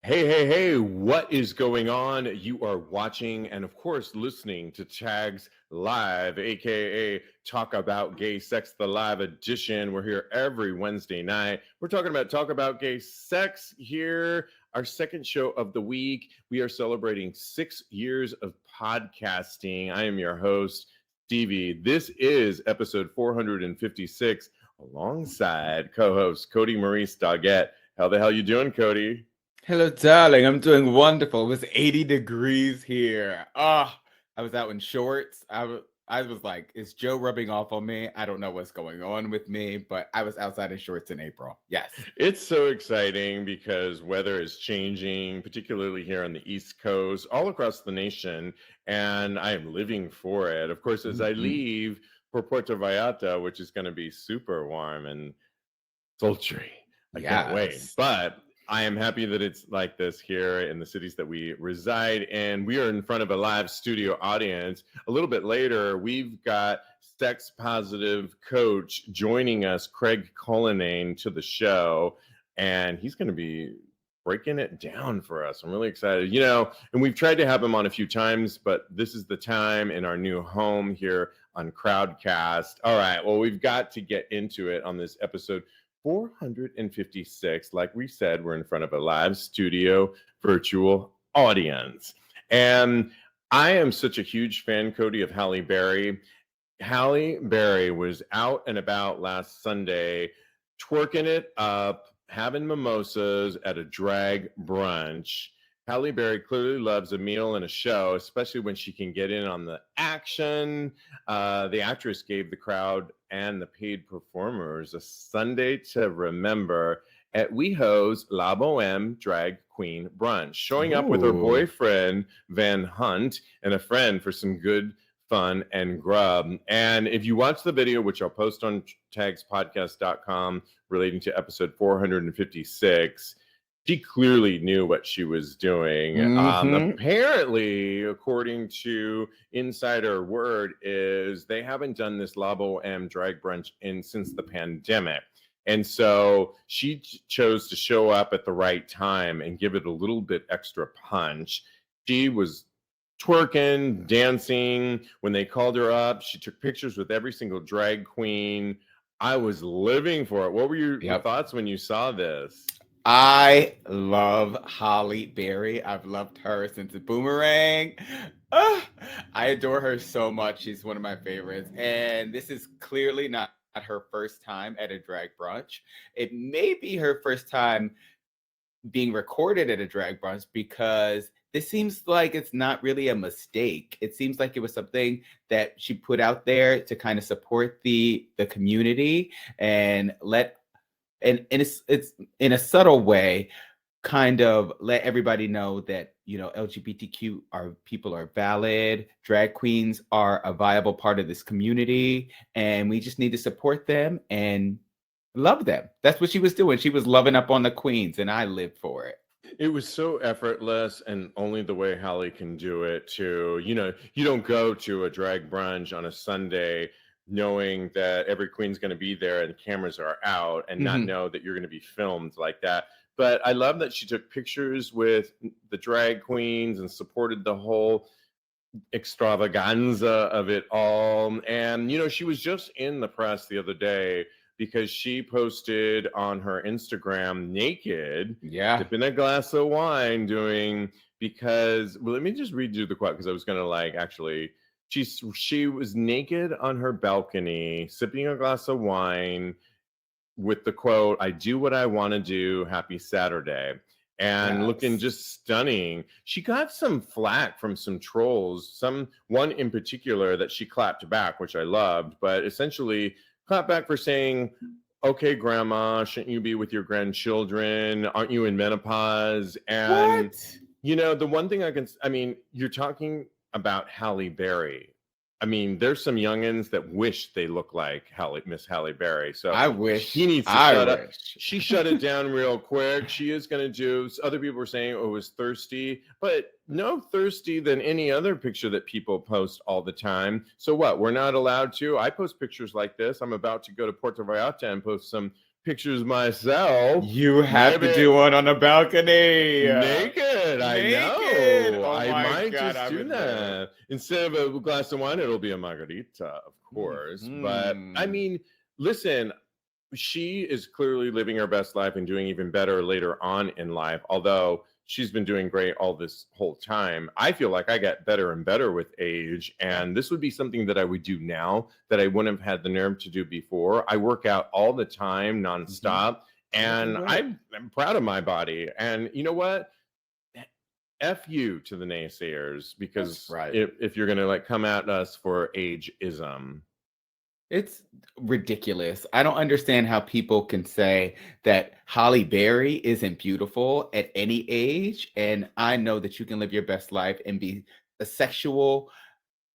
Hey, what is going on? You are watching and, of course, listening to Tags Live, aka Talk About Gay Sex, the live edition. We're here every Wednesday night. We're talking about Talk About Gay Sex here, our second show of the week. We are celebrating 6 years of podcasting. I am your host, Stevie. This is episode 456, alongside co-host Kodi, Maurice, Doggette. How the hell you doing, Kodi? Hello, darling. I'm doing wonderful. It was 80 degrees here. I was out in shorts. I was like, is Joe rubbing off on me? I don't know what's going on with me, but I was outside in shorts in April. Yes. It's so exciting because weather is changing, particularly here on the East Coast, all across the nation, and I am living for it. Of course, as I Mhm. leave for Puerto Vallarta, which is going to be super warm and sultry. I can't wait. Yes. But I am happy that it's like this here in the cities that we reside in. We are in front of a live studio audience. A little bit later, we've got sex positive coach joining us, Craig Cullinane, to the show. And he's going to be breaking it down for us. I'm really excited. And we've tried to have him on a few times, but this is the time in our new home here on Crowdcast. All right. Well, we've got to get into it on this episode 456. Like we said, we're in front of a live studio virtual audience. And I am such a huge fan, Kodi, of Halle Berry. Halle Berry was out and about last Sunday, twerking it up, having mimosas at a drag brunch. Halle Berry clearly loves a meal and a show, especially when she can get in on the action. The actress gave the crowd and the paid performers a Sunday to remember at WeHo's La Boheme Drag Queen Brunch, showing up with her Ooh. boyfriend, Van Hunt, and a friend for some good fun and grub. And if you watch the video, which I'll post on TAGSPodcast.com relating to episode 456, she clearly knew what she was doing. Mm-hmm. Apparently, according to insider word, is they haven't done this La Boheme drag brunch since the pandemic. And so she chose to show up at the right time and give it a little bit extra punch. She was twerking, dancing. When they called her up, she took pictures with every single drag queen. I was living for it. What were your Yep. thoughts when you saw this? I love Halle Berry. I've loved her since Boomerang. Ah, I adore her so much. She's one of my favorites. And this is clearly not her first time at a drag brunch. It may be her first time being recorded at a drag brunch because this seems like it's not really a mistake. It seems like it was something that she put out there to kind of support the community and it's in a subtle way kind of let everybody know that LGBTQ people are valid, drag queens are a viable part of this community, and we just need to support them and love them. That's what she was doing. She was loving up on the queens, and I lived for it. It was so effortless and only the way Halle can do it too. You don't go to a drag brunch on a Sunday knowing that every queen's going to be there and cameras are out and not Mhm. know that you're going to be filmed like that. But I love that she took pictures with the drag queens and supported the whole extravaganza of it all. And, she was just in the press the other day because she posted on her Instagram naked, Yeah. sipping a glass of wine, well, let me just read you the quote because I was going to actually. She was naked on her balcony, sipping a glass of wine with the quote, "I do what I want to do. Happy Saturday." And looking Yes. just stunning. She got some flack from some trolls, one in particular that she clapped back, which I loved, but essentially clapped back for saying, "Okay, grandma, shouldn't you be with your grandchildren? Aren't you in menopause?" And What? the one thing you're talking about Halle Berry. There's some youngins that wish they look like Miss Halle Berry. So I he wish. needs to I shut up. wish. She shut it down real quick. She is going to do. Other people were saying, "Oh, it was thirsty," but no thirsty than any other picture that people post all the time. So what? We're not allowed to. I post pictures like this. I'm about to go to Puerto Vallarta and post some pictures myself. You have to do one on the balcony. Naked. I Naked. know. Oh I my might God, just I do would that. Instead of a glass of wine, it'll be a margarita, of course. But I Mhm. mean, listen, she is clearly living her best life and doing even better later on in life, although she's been doing great all this whole time. I feel like I get better and better with age, and this would be something that I would do now that I wouldn't have had the nerve to do before. I work out all the time, nonstop, and I'm proud of my body. And you know what? F you to the naysayers, because right. if you're gonna like come at us for ageism. It's ridiculous. I don't understand how people can say that Halle Berry isn't beautiful at any age. And I know that you can live your best life and be a sexual,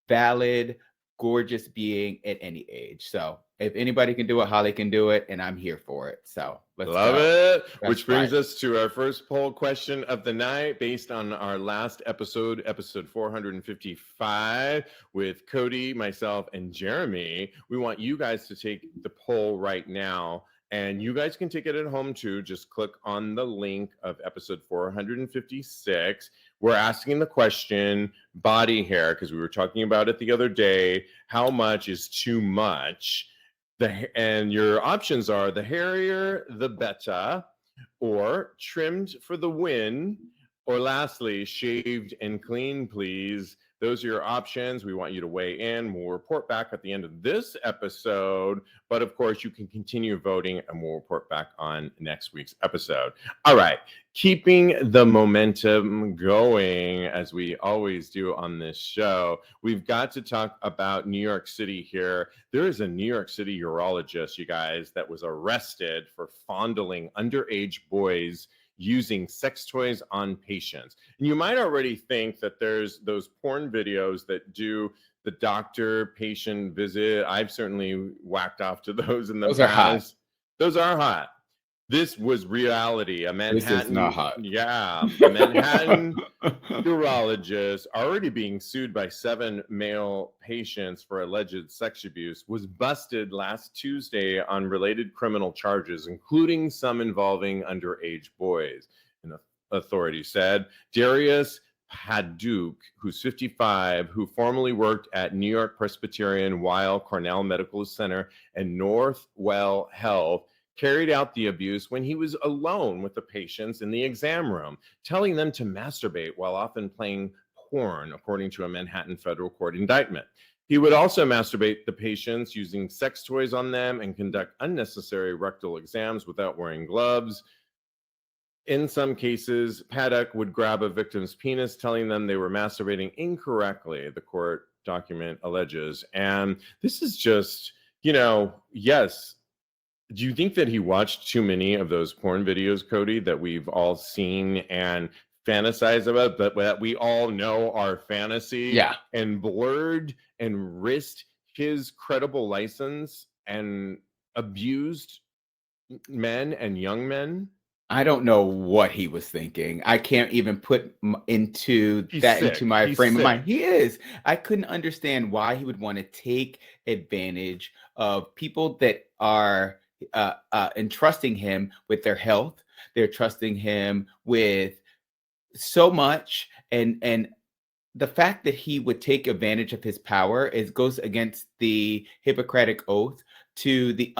valid, gorgeous being at any age. So if anybody can do it, Holly can do it, and I'm here for it. So let's Love go. it. That's Which brings right. us to our first poll question of the night, based on our last episode 455, with Kodi, myself, and Jeremy. We want you guys to take the poll right now. And you guys can take it at home too. Just click on the link of episode 456. We're asking the question, body hair, because we were talking about it the other day. How much is too much? And your options are the hairier, the better, or trimmed for the win, or lastly, shaved and clean, please. Those are your options. We want you to weigh in. We'll report back at the end of this episode. But of course, you can continue voting and we'll report back on next week's episode. All right. Keeping the momentum going, as we always do on this show, we've got to talk about New York City here. There is a New York City urologist, you guys, that was arrested for fondling underage boys using sex toys on patients. And you might already think that there's those porn videos that do the doctor-patient visit. I've certainly whacked off to those in the Those are hot. past. Those are hot. This was reality. A This is not Manhattan, hot. a Manhattan urologist, already being sued by 7 male patients for alleged sex abuse, was busted last Tuesday on related criminal charges, including some involving underage boys. And authorities said Darius Haddouk, who's 55, who formerly worked at New York Presbyterian Weill Cornell Medical Center and Northwell Health, carried out the abuse when he was alone with the patients in the exam room, telling them to masturbate while often playing porn, according to a Manhattan federal court indictment. He would also masturbate the patients using sex toys on them and conduct unnecessary rectal exams without wearing gloves. In some cases, Paddock would grab a victim's penis, telling them they were masturbating incorrectly, the court document alleges. And this is just, yes. Do you think that he watched too many of those porn videos, Kodi, that we've all seen and fantasized about, but that we all know are fantasy? Yeah. And blurred and risked his credible license and abused men and young men? I don't know what he was thinking. I can't even put into He's that sick. into my He's frame of sick. mind. He is. I couldn't understand why he would want to take advantage of people that are entrusting him with their health. They're trusting him with so much, and the fact that he would take advantage of his power goes against the Hippocratic Oath to the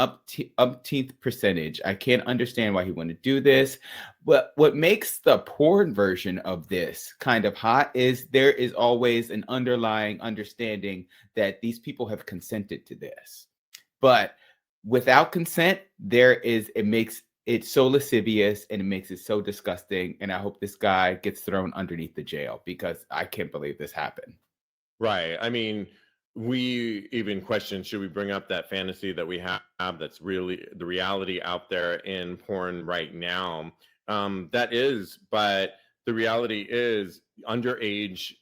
umpteenth percentage. I can't understand why he would do this. But what makes the porn version of this kind of hot is there is always an underlying understanding that these people have consented to this. But without consent, it makes it so lascivious and it makes it so disgusting. And I hope this guy gets thrown underneath the jail, because I can't believe this happened. Right. I mean, we even question, should we bring up that fantasy that we have that's really the reality out there in porn right now? That is, but the reality is underage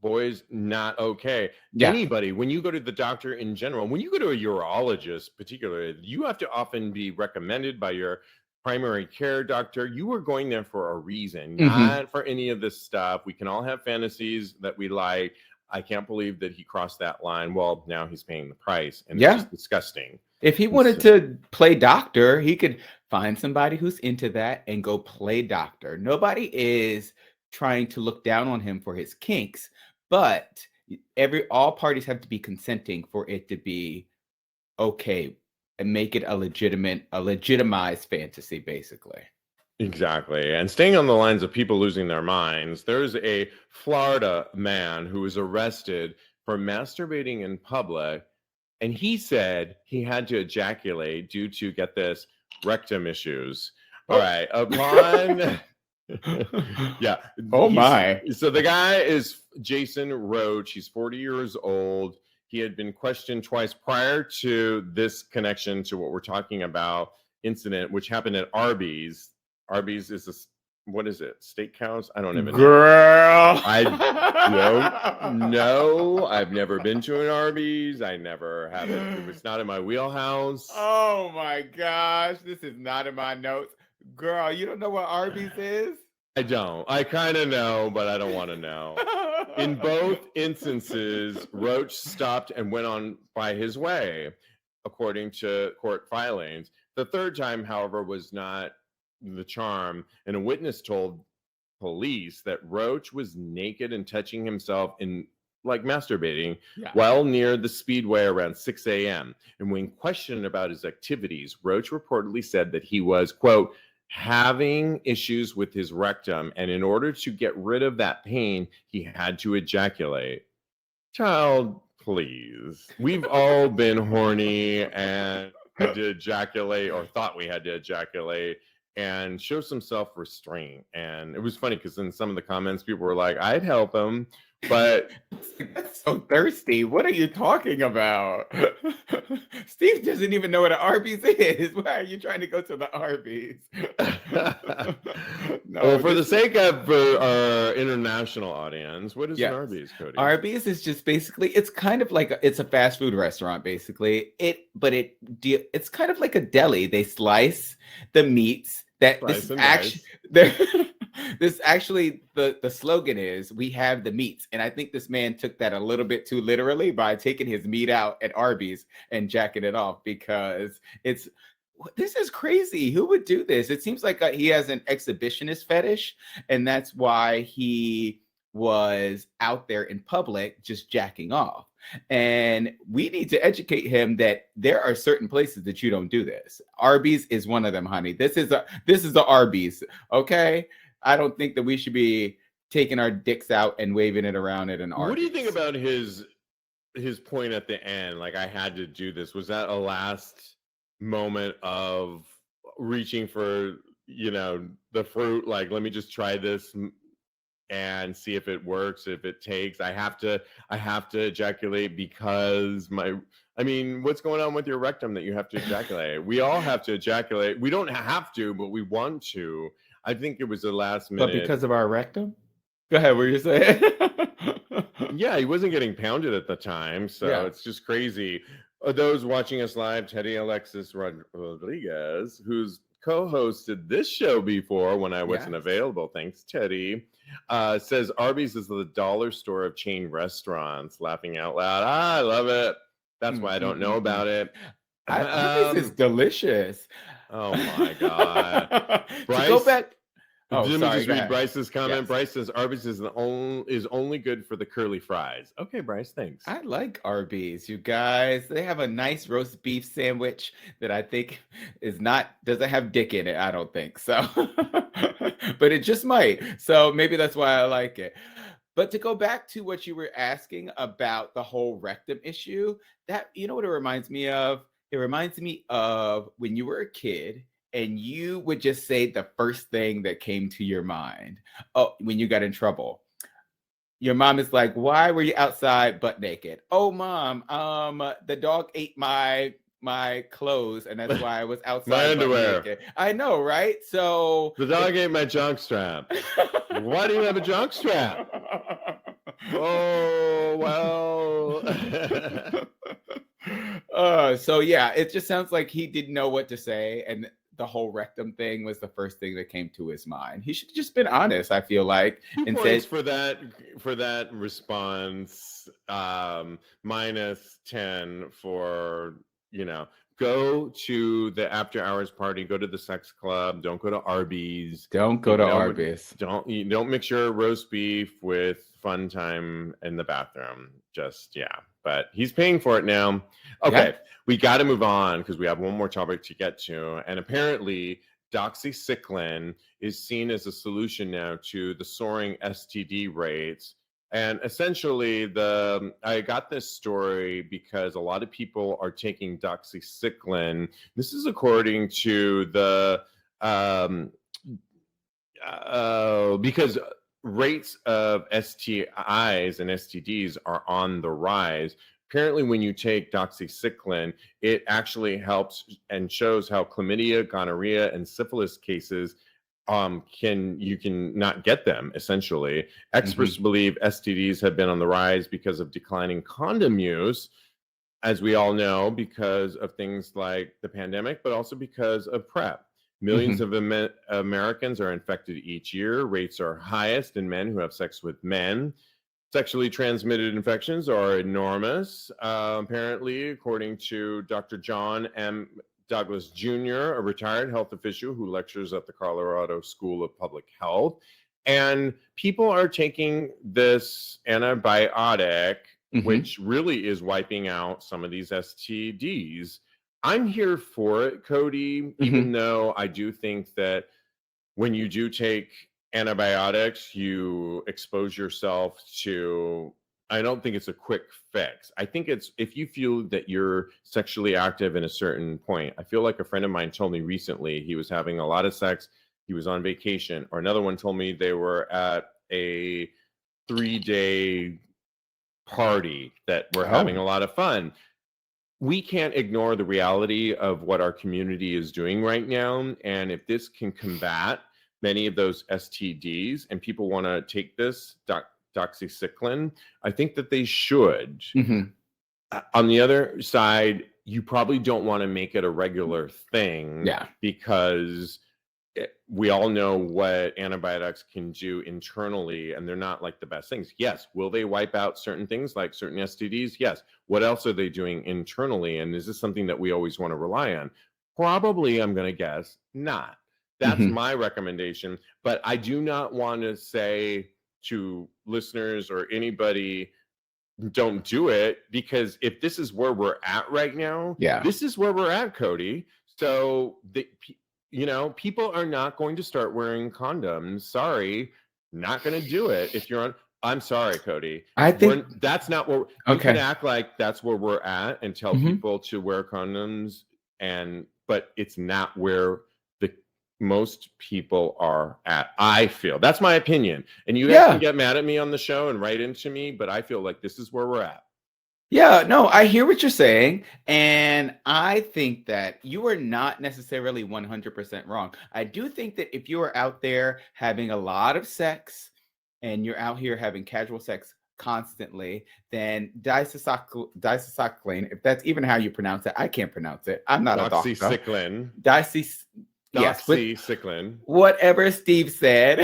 boys not okay. Yeah. Anybody, when you go to the doctor in general, when you go to a urologist particularly, you have to often be recommended by your primary care doctor. You are going there for a reason, not for any of this stuff. We can all have fantasies that we like. I can't believe that he crossed that line. Well, now he's paying the price, and it's just disgusting. If he And wanted so, to play doctor, he could find somebody who's into that and go play doctor. Nobody is trying to look down on him for his kinks, but all parties have to be consenting for it to be okay and make it a legitimized fantasy, basically. exactly. And staying on the lines of people losing their minds, there's a Florida man who was arrested for masturbating in public. And he said he had to ejaculate due to, get this, rectum issues. All Oh. right. Upon, yeah. Oh my. So the guy is Jason Roach. He's 40 years old. He had been questioned twice prior to this connection to what we're talking about incident, which happened at Arby's. Arby's is what is it? Steakhouse? I don't even know. Girl. I don't know. I've never been to an Arby's. I never have it. It was not in my wheelhouse. Oh my gosh. This is not in my notes. Girl, you don't know what Arby's is? I don't. I kind of know, but I don't want to know. In both instances, Roach stopped and went on by his way, according to court filings. The third time, however, was not the charm, and a witness told police that Roach was naked and touching himself in, like, masturbating while near the Speedway around 6 a.m. And when questioned about his activities, Roach reportedly said that he was, quote, having issues with his rectum, and in order to get rid of that pain, he had to ejaculate. Child, please. We've all been horny and had to ejaculate, or thought we had to ejaculate, and show some self-restraint. And it was funny because in some of the comments, people were like, I'd help him, but that's so thirsty. What are you talking about? Steve doesn't even know what an Arby's is. Why are you trying to go to the Arby's? No, well, for the sake of for our international audience, what is an Arby's, Kodi? Arby's is just basically, it's kind of like it's a fast food restaurant, basically. It's kind of like a deli. They slice the meats. This actually the slogan is, we have the meats, and I think this man took that a little bit too literally by taking his meat out at Arby's and jacking it off, because this is crazy. Who would do this? It seems like he has an exhibitionist fetish, and that's why he was out there in public just jacking off. And we need to educate him that there are certain places that you don't do this. Arby's is one of them, honey. This is the Arby's, okay? I don't think that we should be taking our dicks out and waving it around at an Arby's. What do you think about his point at the end? Like, I had to do this. Was that a last moment of reaching for, the fruit? Like, let me just try this and see if it works, if it takes. I have to ejaculate because what's going on with your rectum that you have to ejaculate? We all have to ejaculate. We don't have to, but we want to. I think it was the last minute. But because of our rectum? Go ahead, what were you saying? Yeah, he wasn't getting pounded at the time, so it's just crazy. Those watching us live, Teddy Alexis Rodriguez, who's co-hosted this show before when I wasn't available, thanks Teddy, says Arby's is the dollar store of chain restaurants. Laughing out loud. I love it. That's why I don't know about it. Arby's is delicious. Oh my God. Bryce, to go back. Let me just read Bryce's comment. Yes. Bryce says Arby's is only good for the curly fries. Okay, Bryce, thanks. I like Arby's, you guys. They have a nice roast beef sandwich that I think doesn't have dick in it. I don't think so, but it just might. So maybe that's why I like it. But to go back to what you were asking about the whole rectum issue, that, you know what it reminds me of? It reminds me of when you were a kid and you would just say the first thing that came to your mind. Oh, when you got in trouble. Your mom is like, why were you outside butt naked? Oh, Mom, the dog ate my clothes, and that's why I was outside. My underwear. Naked. I know, right? So the dog ate my junk strap. Why do you have a junk strap? Oh, well. So yeah, it just sounds like he didn't know what to say, and the whole rectum thing was the first thing that came to his mind. He should have just been honest, I feel like. 2 and points said, for that response. -10 for go to the after hours party, go to the sex club, don't go to Arby's. Don't go to Arby's. Don't mix your roast beef with fun time in the bathroom. Just, yeah. But he's paying for it now. Okay, we got to move on because we have one more topic to get to. And apparently, doxycycline is seen as a solution now to the soaring STD rates. And essentially, I got this story because a lot of people are taking doxycycline. This is according to the because rates of STIs and STDs are on the rise. Apparently, when you take doxycycline, it actually helps and shows how chlamydia, gonorrhea, and syphilis cases you can not get them, essentially. Experts believe STDs have been on the rise because of declining condom use, as we all know, because of things like the pandemic, but also because of PrEP. Millions of Americans are infected each year. Rates are highest in men who have sex with men. Sexually transmitted infections are enormous, apparently, according to Dr. John M. Douglas Jr., a retired health official who lectures at the Colorado School of Public Health. And people are taking this antibiotic, which really is wiping out some of these STDs. I'm here for it, Kodi, even though I do think that when you do take antibiotics, you expose yourself to, I don't think it's a quick fix. I think it's if you feel that you're sexually active in a certain point. I feel like a friend of mine told me recently he was having a lot of sex, he was on vacation, or another one told me they were at a 3-day party that were having a lot of fun. We can't ignore the reality of what our community is doing right now. And if this can combat many of those STDs and people want to take this doxycycline, I think that they should. On the other side, you probably don't want to make it a regular thing because we all know what antibiotics can do internally, and they're not like the best things. Yes. Will they wipe out certain things like certain STDs? Yes. What else are they doing internally? And is this something that we always want to rely on? Probably, I'm going to guess not. That's my recommendation. But I do not want to say to listeners or anybody, don't do it, because if this is where we're at right now, this is where we're at, Kodi. So people are not going to start wearing condoms. Sorry, not going to do it. If you're on, I'm sorry, Kodi. I think that's not where you can act like that's where we're at and tell people to wear condoms, but it's not where the most people are at. I feel that's my opinion, and you guys can get mad at me on the show and write into me, but I feel like this is where we're at. Yeah, no, I hear what you're saying. And I think that you are not necessarily 100% wrong. I do think that if you are out there having a lot of sex and you're out here having casual sex constantly, then doxycycline, if that's even how you pronounce it, I can't pronounce it. I'm not a doctor. Doxycycline. Doxycycline. Whatever Steve said.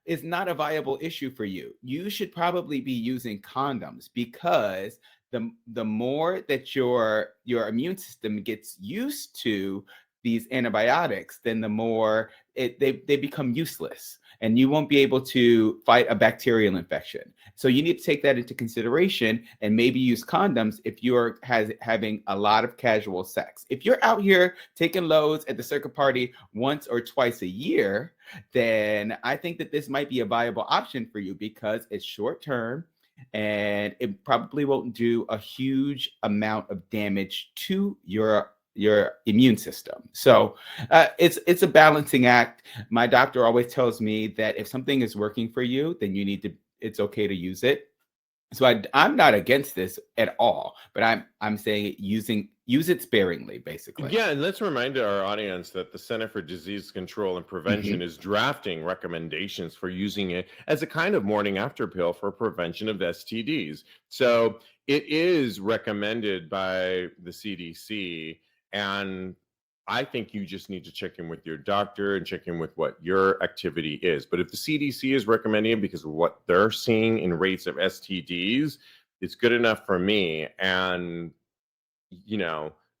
Is not a viable issue for you. You should probably be using condoms, because the more that your immune system gets used to these antibiotics, then the more they become useless, and you won't be able to fight a bacterial infection. So you need to take that into consideration and maybe use condoms if you're having a lot of casual sex. If you're out here taking loads at the circuit party once or twice a year, then I think that this might be a viable option for you, because it's short term and it probably won't do a huge amount of damage to your immune system. So it's a balancing act. My doctor always tells me that if something is working for you, then it's okay to use it. So I'm not against this at all, but I'm saying use it sparingly, basically. Yeah, and let's remind our audience that the Center for Disease Control and Prevention is drafting recommendations for using it as a kind of morning after pill for prevention of STDs. So it is recommended by the CDC, and I think you just need to check in with your doctor and check in with what your activity is. But if the CDC is recommending it because of what they're seeing in rates of STDs, it's good enough for me, and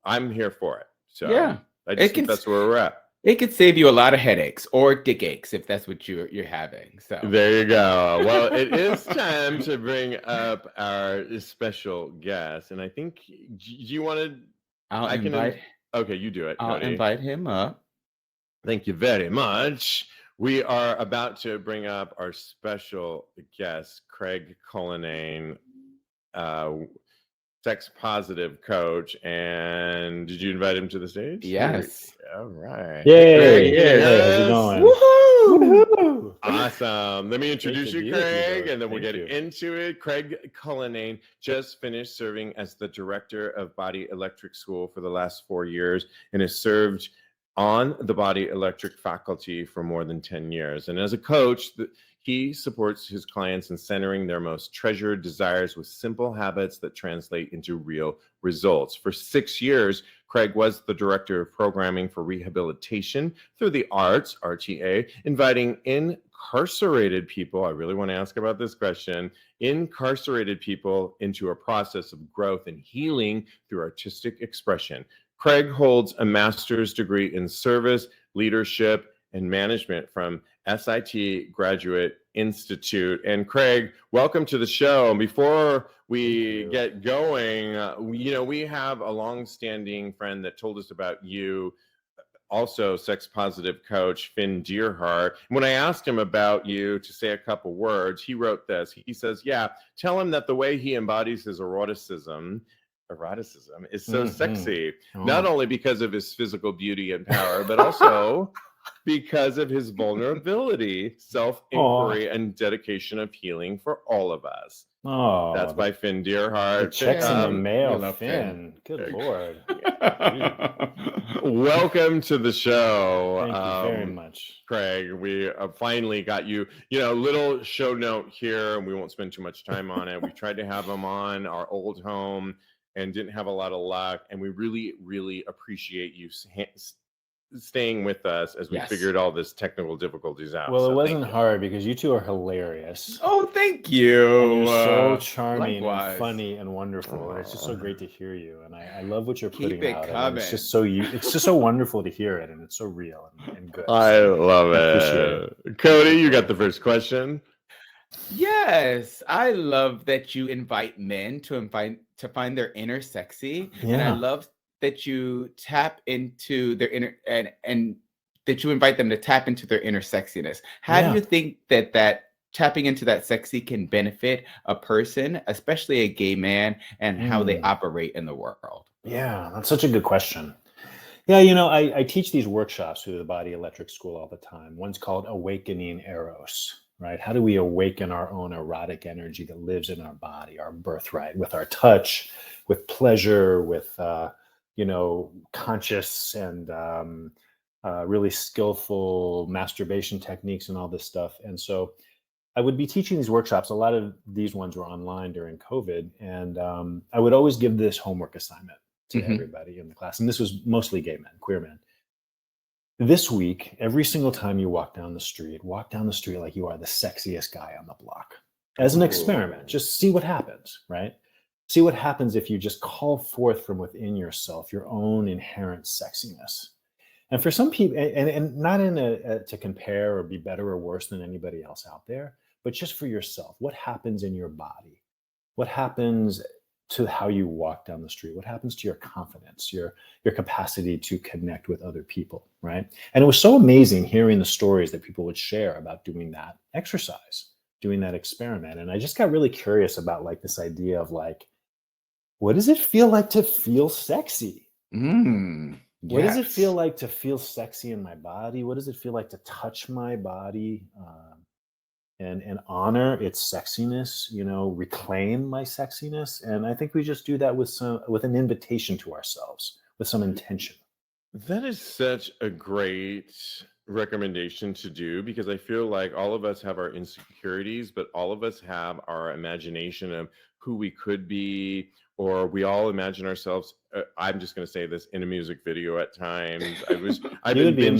I'm here for it. So Yeah. I just think that's where we're at. It could save you a lot of headaches or dick aches if that's what you're having. So there you go. Well, it is time to bring up our special guest, and I think do you want to? Okay, you do it. I'll Kodi. invite him up. Thank you very much. We are about to bring up our special guest, Craig Cullinane, sex positive coach. And did you invite him to the stage? Yes. All right. Yay. Hey, how's it going? Woohoo! Awesome. Let me introduce you, Craig, and then we'll get Thank you. into it. Craig Cullinane just finished serving as the director of Body Electric School for the last 4 years and has served on the Body Electric faculty for more than 10 years. And as a coach, he supports his clients in centering their most treasured desires with simple habits that translate into real results. For 6 years, Craig was the director of programming for rehabilitation through the arts, RTA, inviting incarcerated people, I really want to ask about this question, incarcerated people into a process of growth and healing through artistic expression. Craig holds a master's degree in service, leadership, and management from SIT Graduate Institute. And Craig, welcome to the show. And before we get going, we have a long-standing friend that told us about you, also sex positive coach Finn Deerhart. When I asked him about you to say a couple words, he wrote this. He says, tell him that the way he embodies his eroticism is so sexy, not only because of his physical beauty and power, but also because of his vulnerability, self-inquiry, and dedication of healing for all of us. Oh, that's by Finn Deerhart. The checks in the mail, Finn. Good Lord. Welcome to the show. Thank you very much, Craig. We finally got you. Little show note here, and we won't spend too much time on it. We tried to have him on our old home and didn't have a lot of luck. And we really, really appreciate you staying with us as we figured all this technical difficulties out. Well, it wasn't hard because you two are hilarious. Oh, thank you. And you're so charming likewise. And funny and wonderful. And it's just so great to hear you. And I love what you're putting out. Coming. It's just so wonderful to hear it, and it's so real and good. I love it. Kodi, you got the first question. Yes, I love that you invite men to find their inner sexy, and I love that you tap into their inner and that you invite them to tap into their inner sexiness. How do you think that tapping into that sexy can benefit a person, especially a gay man, and how they operate in the world? Yeah, that's such a good question. Yeah, I teach these workshops through the Body Electric School all the time. One's called Awakening Eros, right? How do we awaken our own erotic energy that lives in our body, our birthright, with our touch, with pleasure, with conscious and really skillful masturbation techniques and all this stuff. And so I would be teaching these workshops. A lot of these ones were online during COVID. And I would always give this homework assignment to everybody in the class. And this was mostly gay men, queer men. This week, every single time you walk down the street like you are the sexiest guy on the block. As an experiment, just see what happens, right? See what happens if you just call forth from within yourself your own inherent sexiness. And for some people, and not in to compare or be better or worse than anybody else out there, but just for yourself, what happens in your body? What happens to how you walk down the street? What happens to your confidence, your capacity to connect with other people, right? And it was so amazing hearing the stories that people would share about doing that exercise, doing that experiment. And I just got really curious about this idea of what does it feel like to feel sexy? What does it feel like to feel sexy in my body? What does it feel like to touch my body and honor its sexiness, reclaim my sexiness? And I think we just do that with an invitation to ourselves, with some intention. That is such a great recommendation to do, because I feel like all of us have our insecurities, but all of us have our imagination of who we could be, or we all imagine ourselves. I'm just going to say this, in a music video at times. I've been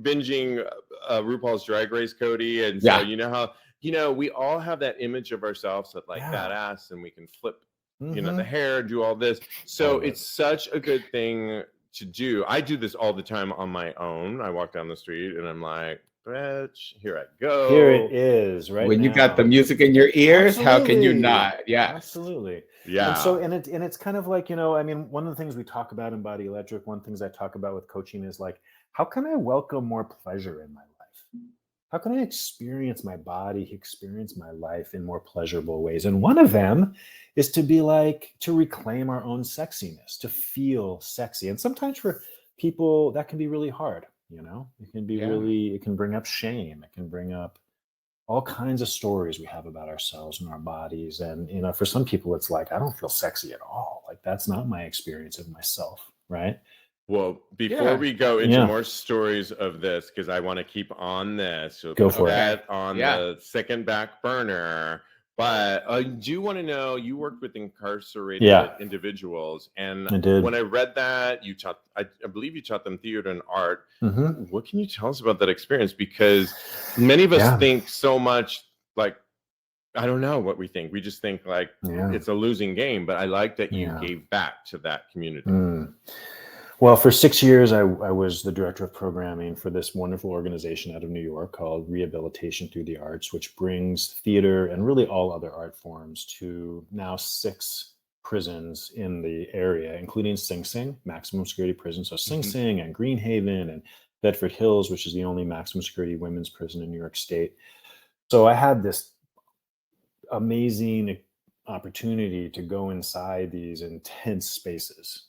binging RuPaul's Drag Race, Kodi, and so you know how we all have that image of ourselves that like Yeah. badass, and we can flip, the Mhm. hair, do all this. All So of it. it's such a good thing to do. I do this all the time on my own. I walk down the street and I'm like, bitch, here I go. Here it is, right When now. you got the music in your ears, how can you Absolutely. not? Yes. Absolutely. Yeah. And so, and it's kind of like, I mean, one of the things we talk about in Body Electric, one of the things I talk about with coaching is like, how can I welcome more pleasure in my life? How can I experience my body, experience my life in more pleasurable ways? And one of them is to be like, to reclaim our own sexiness, to feel sexy. And sometimes for people that can be really hard, it can be it can bring up shame. It can bring up all kinds of stories we have about ourselves and our bodies. And, for some people, it's like, I don't feel sexy at all. Like, that's not my experience of myself. Right. Well, before we go into more stories of this, because I want to keep on this, so Go put for it. that on the second back burner. But I do want to know, you worked with incarcerated individuals, and I did. when I read that, you taught, I believe you taught them theater and art. Mm-hmm. What can you tell us about that experience? Because many of us think so much like, I don't know what we think. We just think like it's a losing game, but I like that you gave back to that community. Well, for 6 years, I was the director of programming for this wonderful organization out of New York called Rehabilitation Through the Arts, which brings theater and really all other art forms to now 6 prisons in the area, including Sing Sing, maximum security prison. So Sing Sing and Greenhaven and Bedford Hills, which is the only maximum security women's prison in New York State. So I had this amazing opportunity to go inside these intense spaces,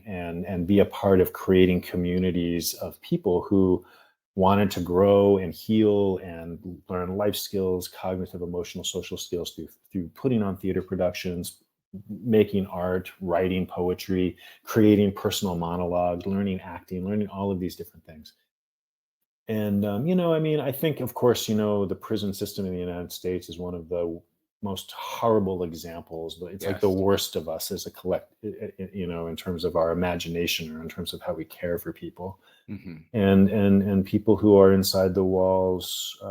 and be a part of creating communities of people who wanted to grow and heal and learn life skills, cognitive, emotional, social skills through putting on theater productions, making art, writing poetry, creating personal monologues, learning acting, learning all of these different things. And, I think, of course, the prison system in the United States is one of the most horrible examples, but it's like the worst of us as a in terms of our imagination or in terms of how we care for people. And people who are inside the walls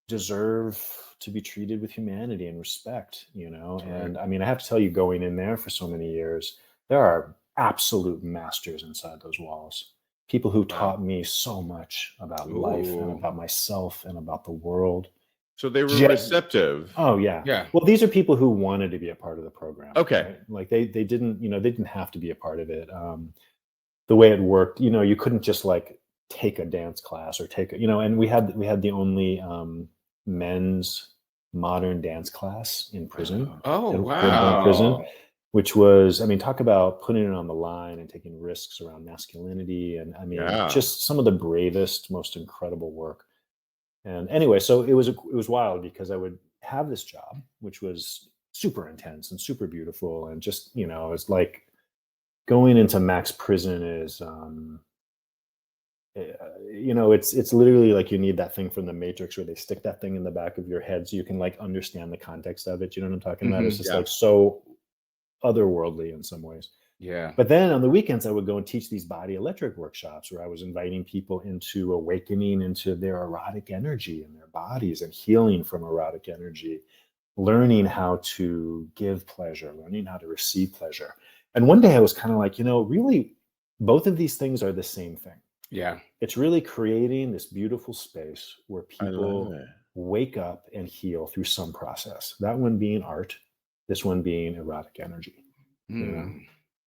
deserve to be treated with humanity and respect, and I mean, I have to tell you, going in there for so many years, there are absolute masters inside those walls. People who taught me so much about life and about myself and about the world. So they were receptive. Oh yeah. Well, these are people who wanted to be a part of the program. Okay. Right? Like they didn't, they didn't have to be a part of it. The way it worked, you couldn't just like take a dance class or take, and we had the only men's modern dance class in prison. Oh, wow. Prison, which was, talk about putting it on the line and taking risks around masculinity. And just some of the bravest, most incredible work. And anyway, so it was wild because I would have this job, which was super intense and super beautiful. And just, it's like going into max prison is, it's literally like you need that thing from the Matrix where they stick that thing in the back of your head so you can like understand the context of it. You know what I'm talking about? It's just like so otherworldly in some ways. Yeah. But then on the weekends, I would go and teach these body electric workshops where I was inviting people into awakening into their erotic energy in their bodies and healing from erotic energy, learning how to give pleasure, learning how to receive pleasure. And one day I was kind of like, really, both of these things are the same thing. Yeah. It's really creating this beautiful space where people wake up and heal through some process. That one being art, this one being erotic energy.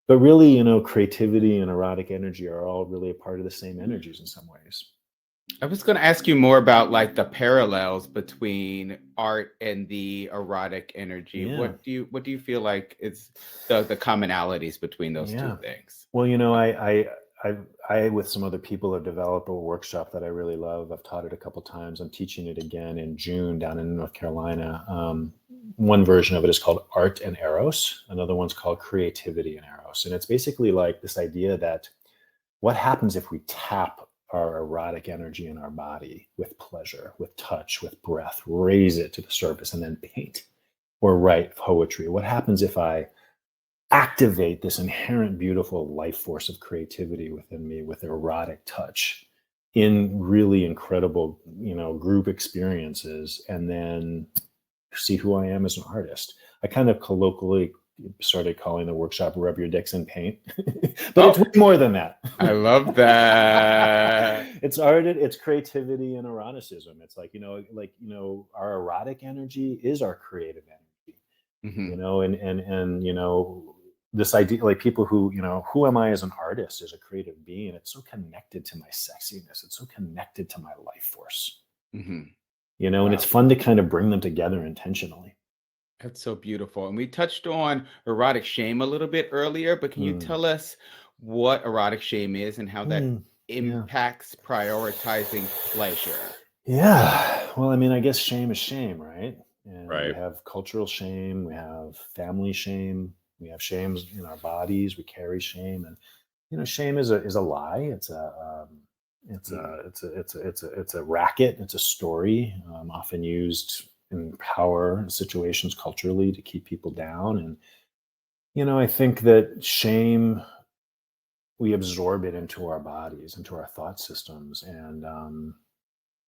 But really, creativity and erotic energy are all really a part of the same energies in some ways. I was going to ask you more about like the parallels between art and the erotic energy. Yeah. What do you feel like is the commonalities between those two things? Well, I with some other people have developed a workshop that I really love. I've taught it a couple times. I'm teaching it again in June down in North Carolina. One version of it is called Art and Eros. Another one's called Creativity and Eros. And it's basically like this idea that what happens if we tap our erotic energy in our body with pleasure, with touch, with breath, raise it to the surface, and then paint or write poetry? What happens if I activate this inherent beautiful life force of creativity within me with erotic touch in really incredible, group experiences, and then see who I am as an artist. I kind of colloquially started calling the workshop "Rub Your Dicks in Paint," but it's way more than that. I love that. It's art, it's creativity and eroticism. It's like, our erotic energy is our creative energy, and this idea, like people who, who am I as an artist, as a creative being? It's so connected to my sexiness. It's so connected to my life force, and it's fun to kind of bring them together intentionally. That's so beautiful. And we touched on erotic shame a little bit earlier, but can you tell us what erotic shame is and how that impacts prioritizing pleasure? Yeah. Well, I guess shame is shame, right? And Right. we have cultural shame, we have family shame, we have shames in our bodies, we carry shame. And shame is a lie. It's a racket. It's a story, often used in power situations culturally to keep people down. And I think that shame, we absorb it into our bodies, into our thought systems, and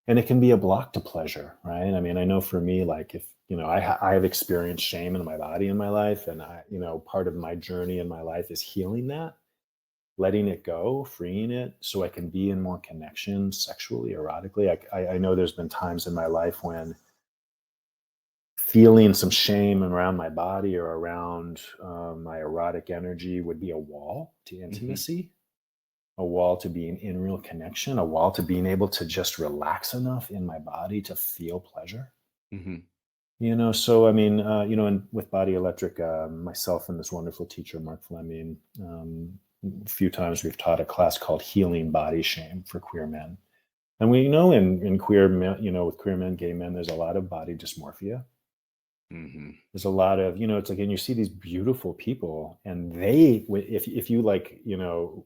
it can be a block to pleasure, right? I know for me, like if I have experienced shame in my body in my life, and part of my journey in my life is healing that, letting it go, freeing it, so I can be in more connection sexually, erotically. I know there's been times in my life when feeling some shame around my body or around my erotic energy would be a wall to intimacy, a wall to being in real connection, a wall to being able to just relax enough in my body to feel pleasure. So and with Body Electric, myself and this wonderful teacher, Mark Fleming, a few times we've taught a class called Healing Body Shame for Queer Men. And we know in queer men, with queer men, gay men, there's a lot of body dysmorphia. There's a lot of, it's like, and you see these beautiful people, and they, if you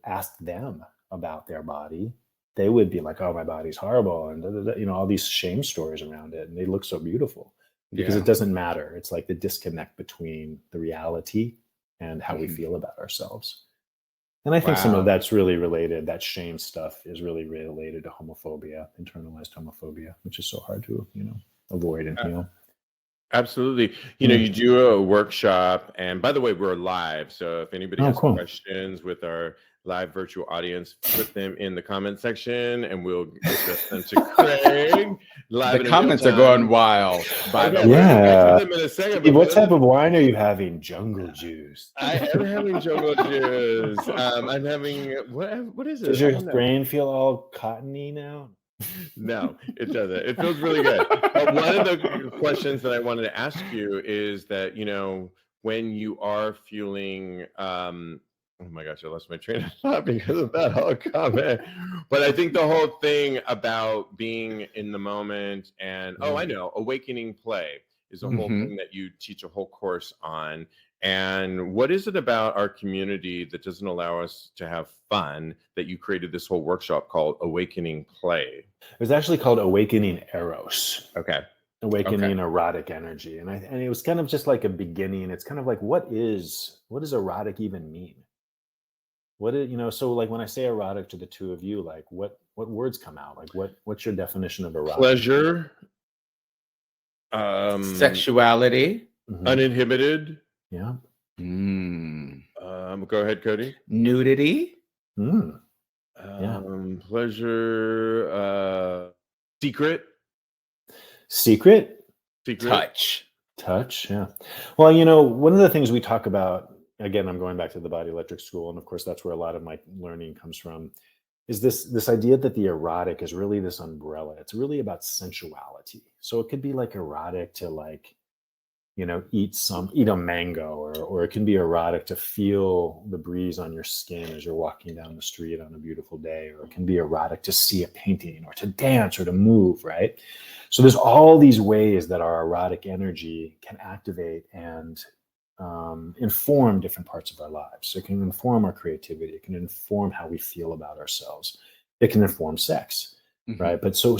asked them about their body, they would be like, oh, my body's horrible. And, all these shame stories around it. And they look so beautiful because it doesn't matter. It's like the disconnect between the reality and how we feel about ourselves. And I think some of that's really related. That shame stuff is really related to homophobia, internalized homophobia, which is so hard to, avoid and heal. Absolutely. You do a workshop, and by the way, we're live. So if anybody has questions with our live virtual audience, put them in the comment section and we'll address them to Craig. The comments are going wild, by the way. Yeah. Them in a second, Steve, what type of wine are you having? Jungle juice. I am having jungle juice. I'm having, what is it? Does your brain feel all cottony now? No, it doesn't. It feels really good. But one of the questions that I wanted to ask you is that, when you are feeling, oh my gosh, I lost my train of thought because of that whole comment. But I think the whole thing about being in the moment and, I know, awakening play is a whole thing that you teach a whole course on. And what is it about our community that doesn't allow us to have fun that you created this whole workshop called Awakening Play? It was actually called Awakening Eros. Okay. Awakening erotic energy. And it was kind of just like a beginning. It's kind of like, what does erotic even mean? So like when I say erotic to the two of you, like what words come out? Like what's your definition of erotic? Pleasure. Sexuality. Uninhibited. Yeah. Go ahead, Kodi. Nudity. Pleasure. Secret. Touch. Yeah. Well, one of the things we talk about, again, I'm going back to the Body Electric School, and of course that's where a lot of my learning comes from, is this idea that the erotic is really this umbrella. It's really about sensuality. So it could be like erotic to like, eat a mango, or it can be erotic to feel the breeze on your skin as you're walking down the street on a beautiful day, or it can be erotic to see a painting or to dance or to move, right? So there's all these ways that our erotic energy can activate and inform different parts of our lives. So it can inform our creativity. It can inform how we feel about ourselves. It can inform sex. Right. But so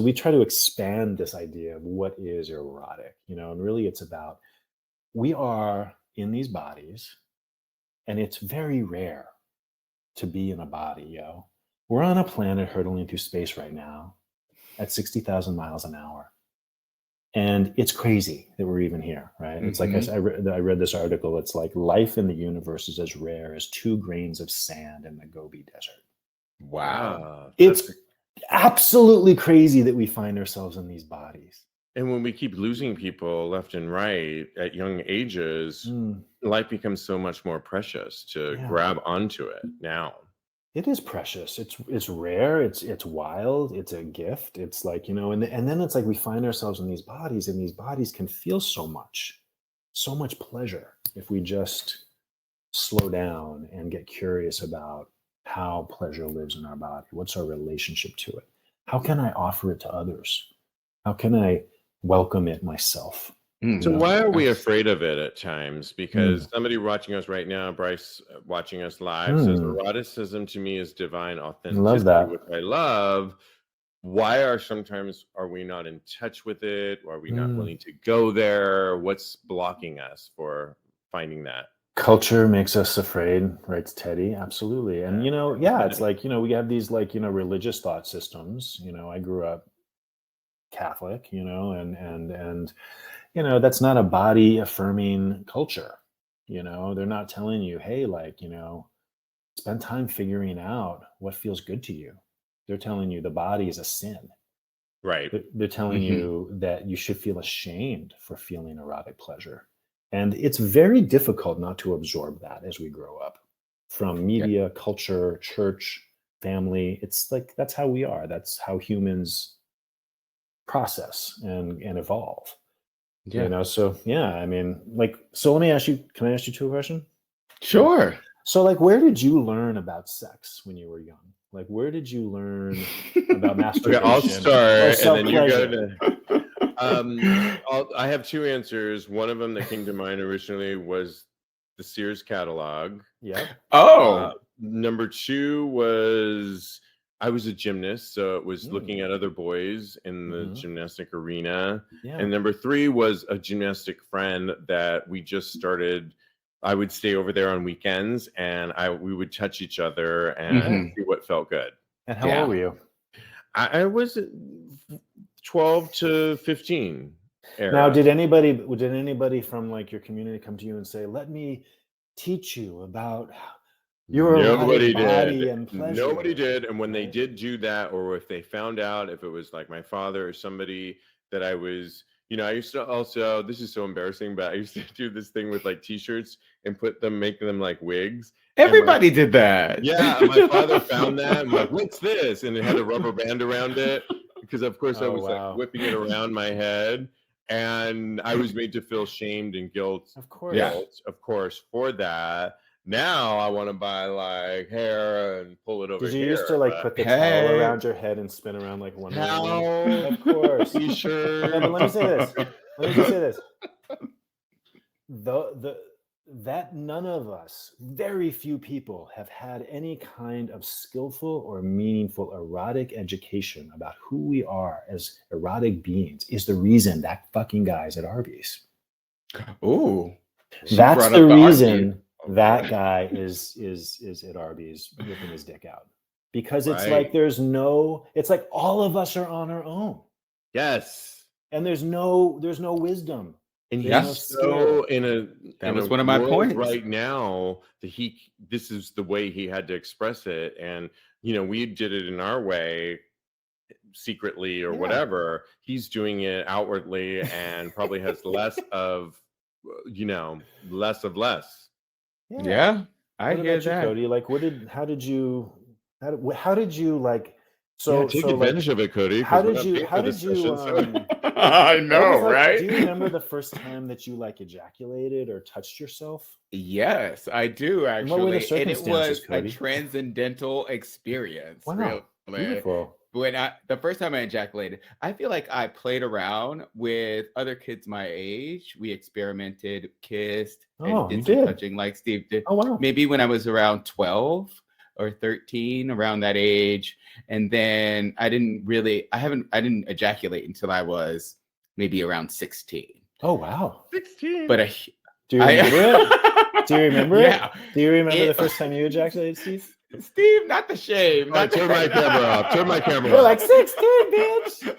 we try to expand this idea of what is erotic, and really it's about, we are in these bodies, and it's very rare to be in a body, We're on a planet hurtling through space right now at 60,000 miles an hour. And it's crazy that we're even here, right? It's like I read this article. It's like life in the universe is as rare as 2 grains of sand in the Gobi Desert. Wow. It's absolutely crazy that we find ourselves in these bodies. And when we keep losing people left and right at young ages, life becomes so much more precious to grab onto it now. It is precious. It's rare. It's wild. It's a gift. It's like, and then it's like we find ourselves in these bodies, and these bodies can feel so much pleasure if we just slow down and get curious about how pleasure lives in our body. What's our relationship to it? How can I offer it to others? How can I welcome it myself? So why are we afraid of it at times? Because somebody watching us right now, Bryce watching us live, says eroticism to me is divine authenticity, love that. which I love. Why are we not in touch with it? Or are we not willing to go there? What's blocking us for finding that? Culture makes us afraid, writes Teddy. Absolutely. And, it's like, we have these religious thought systems. I grew up Catholic, and that's not a body affirming culture. They're not telling you, hey, spend time figuring out what feels good to you. They're telling you the body is a sin. Right. They're telling you that you should feel ashamed for feeling erotic pleasure. And it's very difficult not to absorb that as we grow up from media, culture, church, family. It's like, that's how we are. That's how humans process and evolve. So let me ask you, can I ask you 2 questions? Sure. So where did you learn about sex when you were young? Where did you learn about masturbation? Okay, I'll start, and then you go to. I have 2 answers. One of them that came to mind originally was the Sears catalog. Yeah. Number 2 was I was a gymnast, so it was looking at other boys in the gymnastic arena. Yeah. And number 3 was a gymnastic friend that we just started. I would stay over there on weekends, and we would touch each other and see what felt good. And how old were you? I was 12 to 15. Era. Now, did anybody from your community come to you and say, "Let me teach you about your body and pleasure"? Nobody did. And when they did do that, or if they found out, if it was my father or somebody that I was, I used to also, this is so embarrassing, but I used to do this thing with t-shirts and make them like wigs. Everybody did that. Yeah. My father found that and what's this? And it had a rubber band around it because of course I was whipping it around my head. And I was made to feel shamed and guilt, of course, for that. Now I want to buy hair and pull it over. Did you used to put the towel around your head and spin around like one? No, of course. T-shirt. No, but let me say this. That none of us, very few people, have had any kind of skillful or meaningful erotic education about who we are as erotic beings is the reason that fucking guy's at Arby's. Ooh, that's the reason. That guy is at Arby's whipping his dick out because it's it's like all of us are on our own. Yes. And there's no wisdom. And he's so that was one of my points right now that this is the way he had to express it. And, we did it in our way secretly or whatever. He's doing it outwardly and probably has less of less. Yeah, I hear that. Kodi, how did you take advantage of it, Kodi? How did you I know, right? Do you remember the first time that you ejaculated or touched yourself? Yes, I do actually. And what were the circumstances, and it was a transcendental experience. Wow, really. Beautiful. The first time I ejaculated, I feel like I played around with other kids my age. We experimented, kissed, and did some touching like Steve did. Oh, wow. Maybe when I was around 12 or 13, around that age. And then I didn't ejaculate until I was maybe around 16. Oh, wow. 16. But do you remember it? Do you remember it? Yeah. Do you remember the first time you ejaculated, Steve? Steve, not the shame. All right, turn my camera off. Turn my camera You're off. like 16, bitch.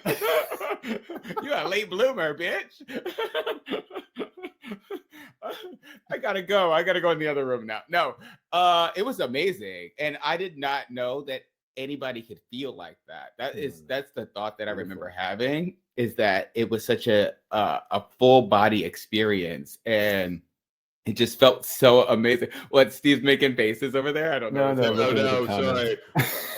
You're a late bloomer, bitch. I gotta go. I gotta go in the other room now. No, it was amazing, and I did not know that anybody could feel like that. That's the thought that I remember having, is that it was such a full body experience, and it just felt so amazing. What, Steve's making faces over there? I don't know. No, sorry.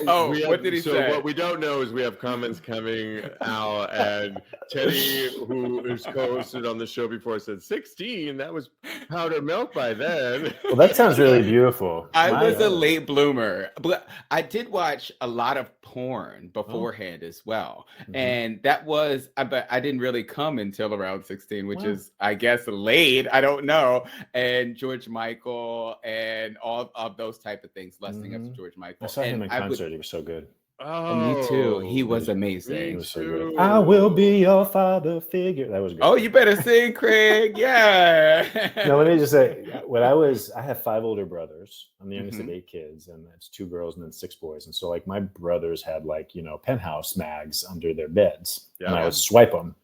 Oh, what did he so say? What we don't know is we have comments coming out, and Teddy, who is co-hosted on the show before, said 16. That was powder milk by then. Well, that sounds really beautiful. I was a late bloomer, but I did watch a lot of porn beforehand as well. Mm-hmm. And that was, but I didn't really come until around 16, which is, I guess, late. I don't know. And George Michael and all of those type of things, lusting up to George Michael. I saw him in concert. He was so good. Oh, me too. He was amazing. He was so good. I will be your father figure. That was good. Oh, you better sing, Craig. Yeah. No, let me just say, I have 5 older brothers. I'm the youngest of 8 kids, and it's 2 girls and then 6 boys. And so, like, my brothers had, like, Penthouse mags under their beds, and I would swipe them,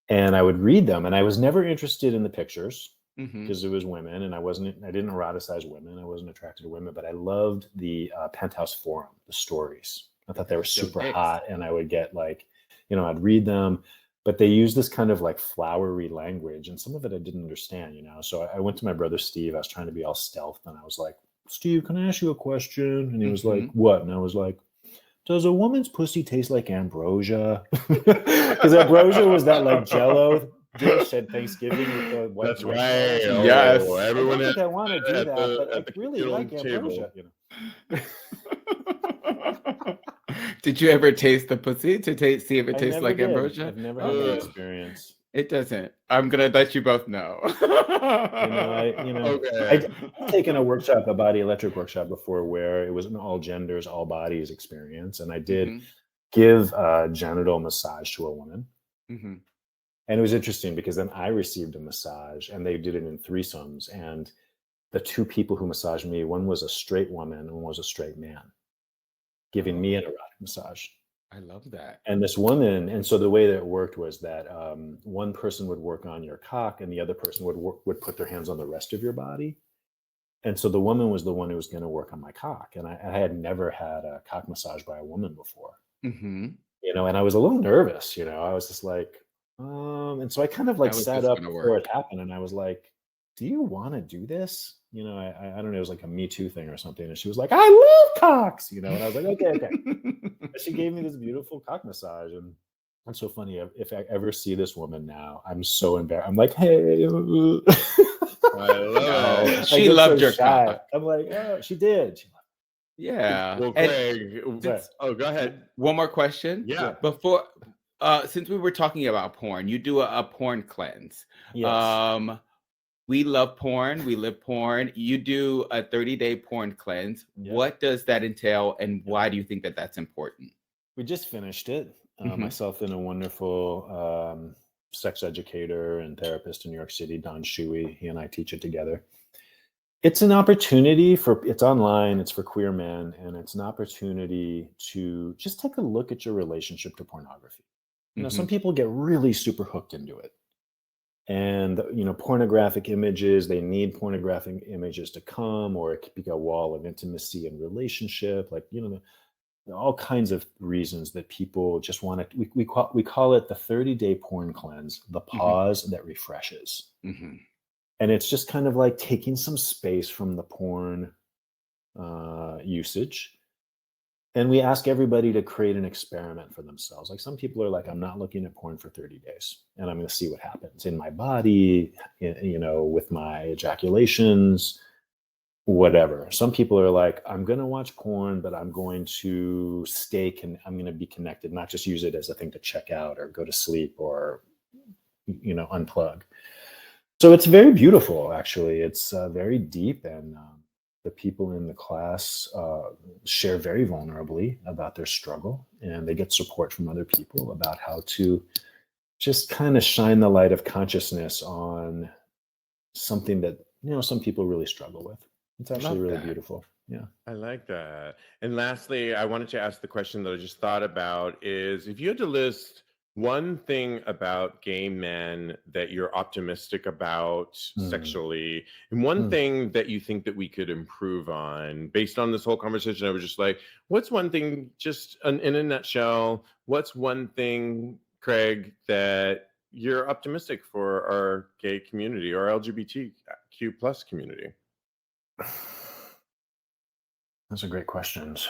and I would read them, and I was never interested in the pictures because it was women, and I didn't eroticize women. I wasn't attracted to women, but I loved the Penthouse forum, the stories. I thought they were super hot, and I would get, like, I'd read them, but they use this kind of like flowery language, and some of it I didn't understand, So I went to my brother Steve. I was trying to be all stealth, and I was like, Steve, can I ask you a question? And he was like, what? And I was like, does a woman's pussy taste like ambrosia? Because ambrosia was that like Jello dish at Thanksgiving with the white. That's right. Yes. Everyone I want to do that, but I really like ambrosia. Did you ever taste the pussy to see if it tastes like ambrosia? I've never had that experience. It doesn't. I'm gonna let you both know. I've taken a body electric workshop before, where it was an all genders, all bodies experience, and I did give a genital massage to a woman. And it was interesting because then I received a massage, and they did it in threesomes. And the 2 people who massaged me, one was a straight woman and one was a straight man, giving me an erotic massage. I love that. And this woman, and so the way that it worked was that one person would work on your cock, and the other person would put their hands on the rest of your body. And so the woman was the one who was going to work on my cock, and I had never had a cock massage by a woman before. And I was a little nervous. I was just like, and so I kind of like sat up before it happened, and I was like, do you want to do this? I don't know, it was like a Me Too thing or something. And she was like, I love cocks, and I was like, okay. And she gave me this beautiful cock massage. And it's so funny. If I ever see this woman now, I'm so embarrassed. I'm like, hey. I love it. She loved your cock. I'm like, oh, she did. Yeah. Well, Craig, go ahead. One more question. Yeah. Before, since we were talking about porn, you do a porn cleanse. Yes. We love porn. We live porn. You do a 30-day porn cleanse. Yep. What does that entail, and why do you think that that's important? We just finished it. Myself and a wonderful sex educator and therapist in New York City, Don Shuey. He and I teach it together. It's an opportunity it's online, it's for queer men, and it's an opportunity to just take a look at your relationship to pornography. Some people get really super hooked into it. And, pornographic images, they need pornographic images to come, or it could be a wall of intimacy and relationship, like, all kinds of reasons that people just want to, we call it the 30-day porn cleanse, the pause that refreshes. And it's just kind of like taking some space from the porn usage. And we ask everybody to create an experiment for themselves. Like, some people are like, I'm not looking at porn for 30 days, and I'm going to see what happens in my body, with my ejaculations, whatever. Some people are like, I'm going to watch porn, but I'm going to I'm going to be connected, not just use it as a thing to check out or go to sleep or, unplug. So it's very beautiful, actually. It's very deep, and the people in the class share very vulnerably about their struggle, and they get support from other people about how to just kind of shine the light of consciousness on something that, some people really struggle with. It's actually really beautiful. Yeah. I like that. And lastly, I wanted to ask the question that I just thought about is if you had to list one thing about gay men that you're optimistic about Mm. sexually, and one Mm. thing that you think that we could improve on based on this whole conversation, I was just like, what's one thing, just in a nutshell, what's one thing, Craig, that you're optimistic for our gay community or LGBTQ plus community? Those are great questions.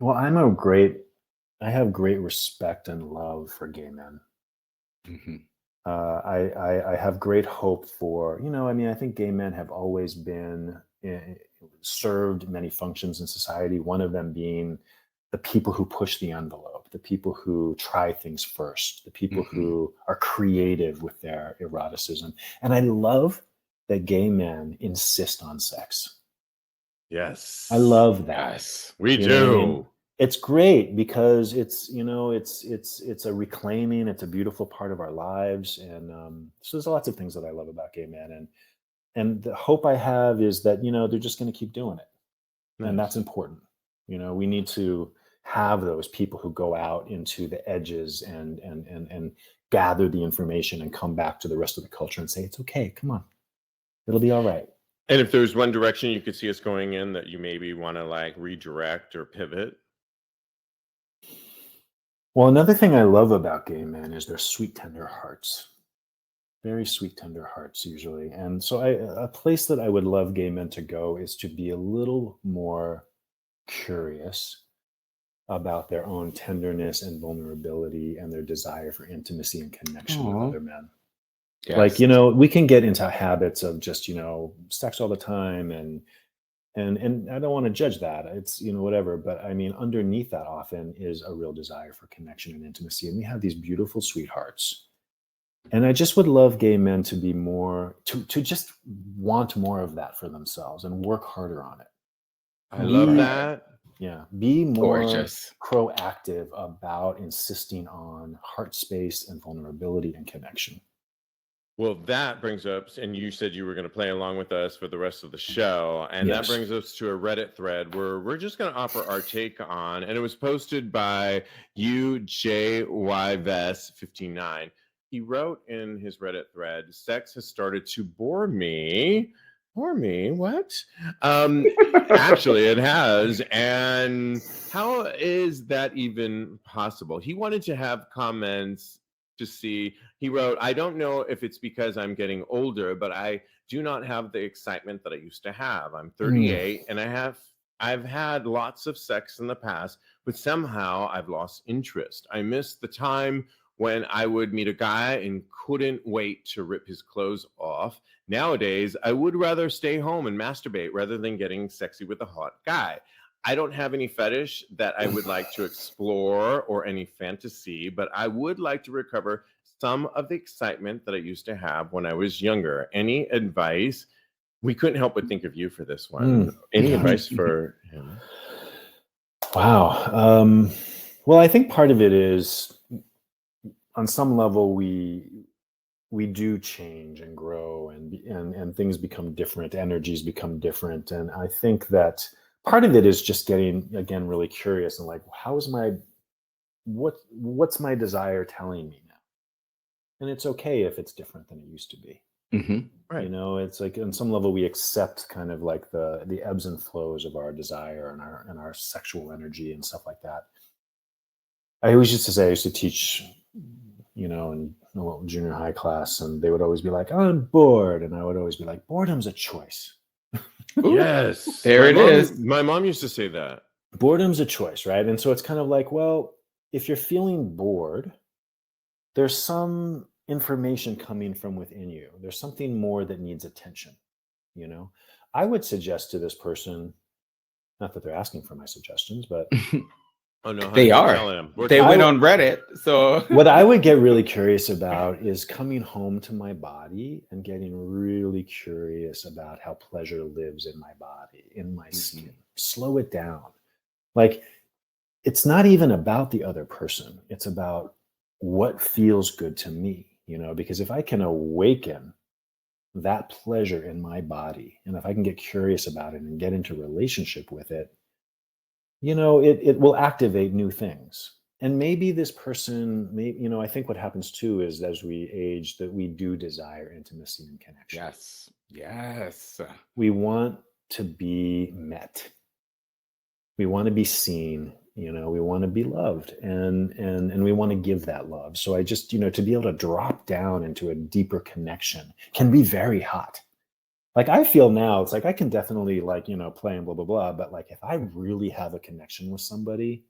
Well, I have great respect and love for gay men. Mhm. I have great hope for, I mean, I think gay men have always been served many functions in society, one of them being the people who push the envelope, the people who try things first, the people Mhm. who are creative with their eroticism. And I love that gay men insist on sex. I Yes. love that. Yes. We You know what I mean? do. It's great because it's a reclaiming, it's a beautiful part of our lives. And so there's lots of things that I love about gay men. And the hope I have is that, they're just going to keep doing it. And that's Nice. important. We need to have those people who go out into the edges and gather the information and come back to the rest of the culture and say, it's okay, come on. It'll be all right. And if there's one direction you could see us going in that you maybe want to like redirect or pivot. Well, another thing I love about gay men is their sweet, tender hearts. Very sweet, tender hearts, usually. And so, a place that I would love gay men to go is to be a little more curious about their own tenderness and vulnerability and their desire for intimacy and connection with Aw. other men. Yes. Like, we can get into habits of just, sex all the time and I don't want to judge that. It's, whatever. But I mean, underneath that often is a real desire for connection and intimacy. And we have these beautiful sweethearts. And I just would love gay men to be more, to just want more of that for themselves and work harder on it. I love Be, that. yeah, be more Gorgeous. proactive about insisting on heart space and vulnerability and connection. Well, that brings up, and you said you were going to play along with us for the rest of the show. And that Yes. brings us to a Reddit thread where we're just going to offer our take on, and it was posted by UJYVES59. He wrote in his Reddit thread, sex has started to bore me. Bore me? What? Actually, it has. And how is that even possible? He wanted to have comments to see. He wrote, I don't know if it's because I'm getting older, but I do not have the excitement that I used to have. I'm 38 and I've had lots of sex in the past, but somehow I've lost interest. I miss the time when I would meet a guy and couldn't wait to rip his clothes off. Nowadays, I would rather stay home and masturbate rather than getting sexy with a hot guy. I don't have any fetish that I would like to explore or any fantasy, but I would like to recover some of the excitement that I used to have when I was younger. Any advice? We couldn't help but think of you for this one. Any advice for him? Wow. Well, I think part of it is on some level we do change and grow and things become different, energies become different. And I think that part of it is just getting, again, really curious and like, what's my desire telling me now? And it's okay if it's different than it used to be. Mm-hmm. Right. It's like on some level we accept kind of like the ebbs and flows of our desire and our sexual energy and stuff like that. I always used to say, I used to teach, in junior high class, and they would always be like, I'm bored. And I would always be like, boredom's a choice. Yes. There it is. My mom used to say that. Boredom's a choice, right? And so it's kind of like, well, if you're feeling bored, there's some information coming from within you. There's something more that needs attention. I would suggest to this person, not that they're asking for my suggestions, but Oh no, honey, They we're are. telling them. They went on Reddit. So what I would get really curious about is coming home to my body and getting really curious about how pleasure lives in my body, in my skin. Slow it down. Like, it's not even about the other person. It's about what feels good to me, because if I can awaken that pleasure in my body, and if I can get curious about it and get into relationship with it, it will activate new things. And maybe this person, I think what happens too is as we age that we do desire intimacy and connection. Yes. We want to be met. We want to be seen. We want to be loved, and we want to give that love. So I just, to be able to drop down into a deeper connection can be very hot. Like I feel now, it's like I can definitely play and blah, blah, blah. But like if I really have a connection with somebody,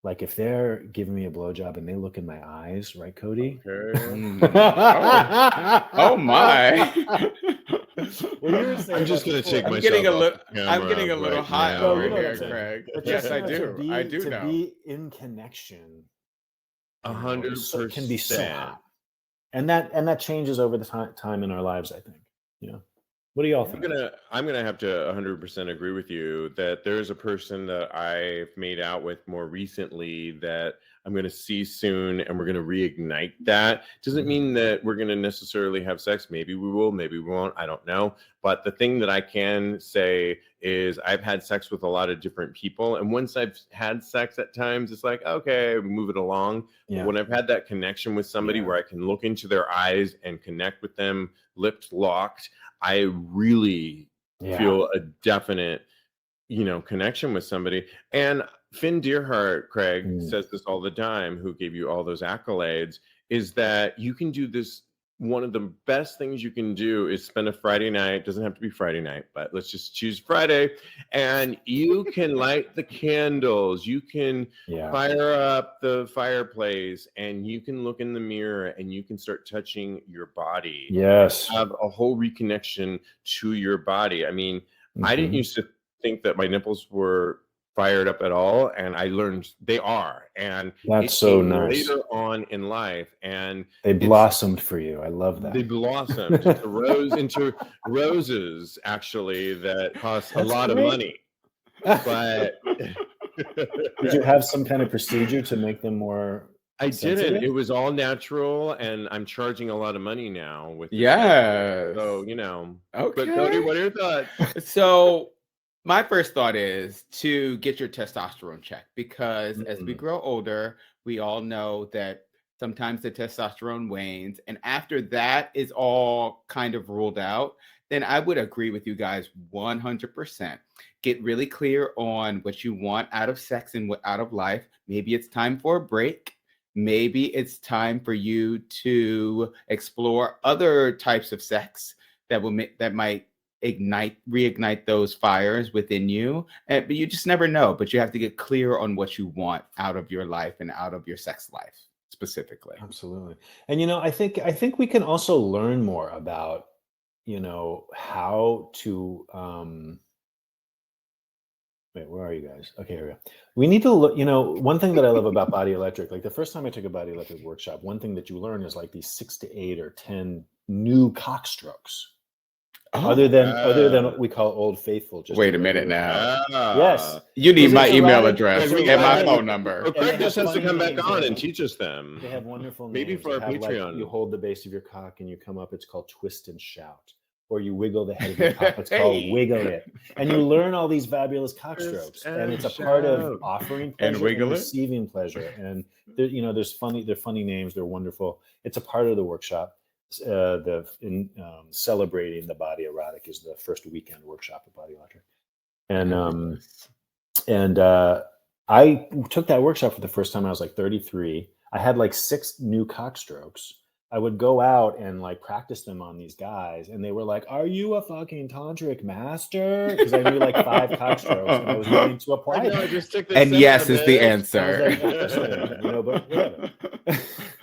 like if they're giving me a blowjob and they look in my eyes, right, Kodi? Oh my. I'm just going to take myself I'm getting a little hot over here, Craig. But Yes, I do. I do know. To be in connection, 100% can be so hot, and that changes over the time in our lives. I think. What do y'all think? I'm gonna have to 100% agree with you that there's a person that I've made out with more recently that I'm gonna see soon, and we're gonna reignite that. Doesn't mean that we're gonna necessarily have sex. Maybe we will, maybe we won't. I don't know. But the thing that I can say is I've had sex with a lot of different people, and once I've had sex at times, it's like, okay, move it along. Yeah. But when I've had that connection with somebody where I can look into their eyes and connect with them, lips locked, I really feel a definite, connection with somebody. And Finn Deerhart, Craig, says this all the time, who gave you all those accolades, is that you can do this. One of the best things you can do is spend a Friday night. Doesn't have to be Friday night, but let's just choose Friday. And you can light the candles. You can fire up the fireplace, and you can look in the mirror, and you can start touching your body. Yes. Have a whole reconnection to your body. I mean, I didn't used to think that my nipples were fired up at all, and I learned they are, and that's so nice later on in life, and they blossomed for you. I love that. They blossomed into roses, actually, that cost a lot of money. But did you have some kind of procedure to make them more? I didn't. It was all natural, and I'm charging a lot of money now with So okay. But Kodi, what are your thoughts? So my first thought is to get your testosterone checked, because as we grow older, we all know that sometimes the testosterone wanes. And after that is all kind of ruled out, then I would agree with you guys 100%. Get really clear on what you want out of sex and out of life. Maybe it's time for a break. Maybe it's time for you to explore other types of sex that might reignite those fires within you. But you just never know. But you have to get clear on what you want out of your life and out of your sex life specifically. Absolutely. And I think we can also learn more about how to wait, where are you guys? Okay, here we go. We need to look, one thing that I love about Body Electric, like the first time I took a Body Electric workshop, one thing that you learn is like these 6 to 8 or 10 new cock strokes. Other than what we call Old Faithful. Just wait a minute now. Yes. You need my email address and my phone number. Well, Craig just has to come back on and teach us them. They have wonderful names. Maybe for our Patreon. You hold the base of your cock and you come up. It's called Twist and Shout. Or you wiggle the head of your cock. It's called Wiggle It. And you learn all these fabulous cock strokes. And it's a part of offering pleasure and receiving pleasure. And they're funny names. They're wonderful. It's a part of the workshop. Celebrating the body erotic is the first weekend workshop at Body Electric, and I took that workshop for the first time. I was like 33. I had like 6 new cock strokes. I would go out and like practice them on these guys, and they were like, "Are you a fucking tantric master?" Because I knew like 5 cock strokes, and I was willing to apply them. And yes is the answer. But whatever.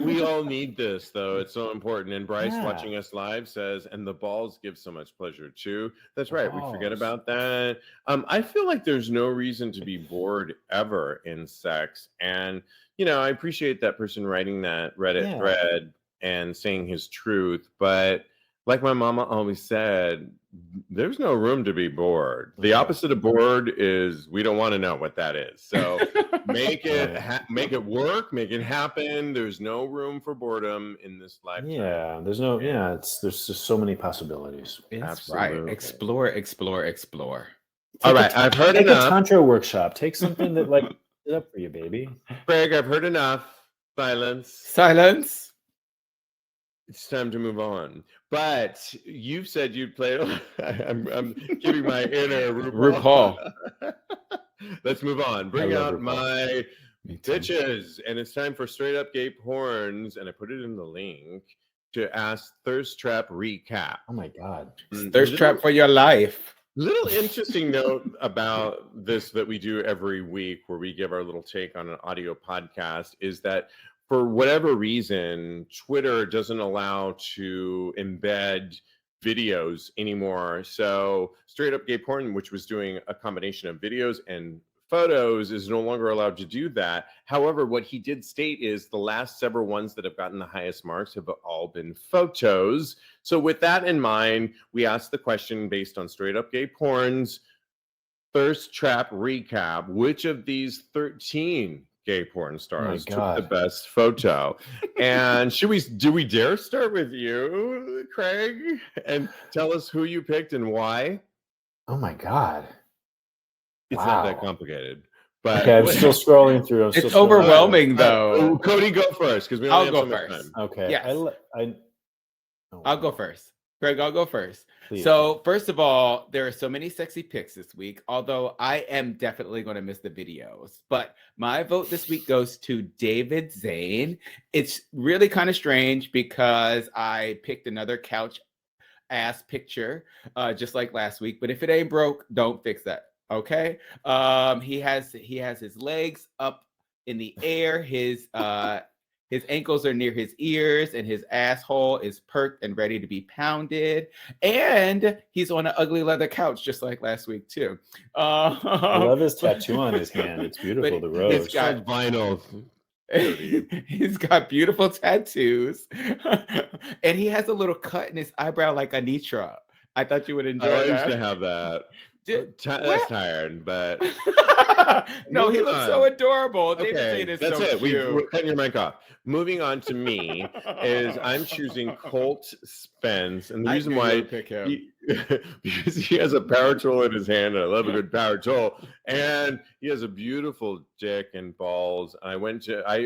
We all need this, though. It's so important. And Bryce, watching us live, says, "And the balls give so much pleasure too." That's right. We forget about that. I feel like there's no reason to be bored ever in sex, and I appreciate that person writing that Reddit thread and saying his truth. But like my mama always said, there's no room to be bored. The opposite of bored is we don't want to know what that is. So make it make it work, make it happen. There's no room for boredom in this lifetime. Yeah, there's just so many possibilities. It's right. Explore. All right, I've heard take enough. A tantra workshop. Take something that like it up for you, baby. Craig, I've heard enough. Silence. It's time to move on. But you've said you'd play. I'm giving my inner RuPaul. Let's move on. Bring out my bitches. And it's time for Straight Up Gay Porns. And I put it in the link to ask Thirst Trap Recap. Oh my God. Thirst Trap for your life. Little interesting note about this that we do every week where we give our little take on an audio podcast is that for whatever reason, Twitter doesn't allow to embed videos anymore. So Straight Up Gay Porn, which was doing a combination of videos and photos, is no longer allowed to do that. However, what he did state is the last several ones that have gotten the highest marks have all been photos. So with that in mind, we asked the question based on Straight Up Gay Porn's Thirst Trap Recap, which of these 13 gay porn stars took the best photo? And do we dare start with you, Craig, and tell us who you picked and why? Oh my God. It's not that complicated. But okay, I'm still scrolling through. It's overwhelming, though. Cody, go first because we only have so much time. Okay. Yes. I'll go first. Craig, I'll go first. Please. So, first of all, there are so many sexy pics this week, although I am definitely going to miss the videos. But my vote this week goes to David Zane. It's really kind of strange because I picked another couch ass picture, just like last week. But if it ain't broke, don't fix that. Okay. He has his legs up in the air. His ankles are near his ears, and his asshole is perked and ready to be pounded. And he's on an ugly leather couch, just like last week too. I love his tattoo on his hand. It's beautiful. The rose. It's got vinyl. He's got beautiful tattoos, and he has a little cut in his eyebrow like Anitra. I thought you would enjoy that. I used to have that. That's tired, but no, he looks so adorable. Okay, that's so it. We're cutting your mic off. Moving on to me is I'm choosing Colt Spence, and the reason why pick him because he has a power tool in his hand, and I love a good power tool, and he has a beautiful dick and balls. I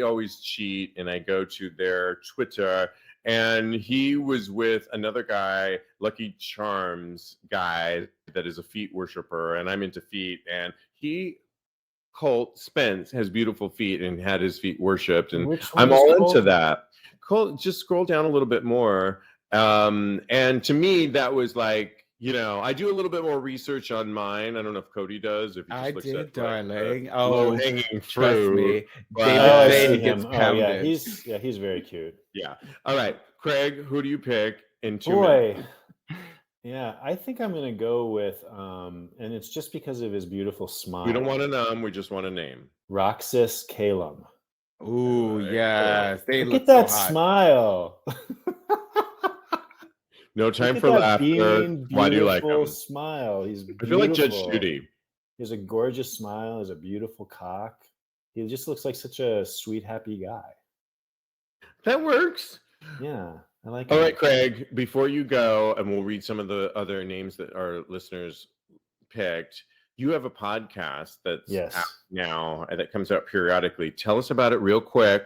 always cheat, and I go to their Twitter. And he was with another guy, Lucky Charms guy, that is a feet worshiper, and I'm into feet. And Colt Spence, has beautiful feet and had his feet worshipped, and I'm all into that. Colt, just scroll down a little bit more. And to me, that was like, I do a little bit more research on mine. I don't know if Cody does. If he just looks at darling. low-hanging trust fruit. me. David Zane gets pounded. He's very cute. Yeah. All right, Craig, who do you pick in 2 minutes? Yeah, I think I'm gonna go with and it's just because of his beautiful smile. We don't want a we just want a name. Roxas Calum. Ooh, yes. Look at that smile. No time for laughter. Why do you like him? Smile. He's beautiful. I feel like Judge Judy. He has a gorgeous smile. He has a beautiful cock. He just looks like such a sweet, happy guy. That works. Yeah, I like it. All right, Craig, before you go, and we'll read some of the other names that our listeners picked. You have a podcast that's out now and that comes out periodically. Tell us about it real quick.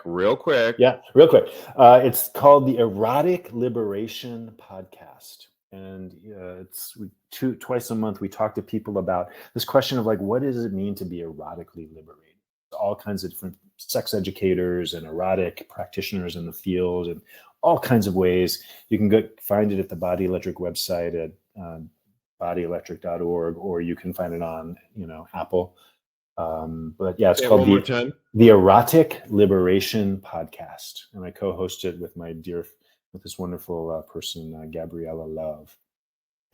Yeah, real quick. It's called the Erotic Liberation Podcast. And twice a month, we talk to people about this question of like, what does it mean to be erotically liberated? All kinds of different sex educators and erotic practitioners in the field and all kinds of ways. You can go find it at the Body Electric website at bodyelectric.org, or you can find it on, Apple. But yeah, it's called the Erotic Liberation Podcast. And I co-host it with with this wonderful person, Gabriella Love.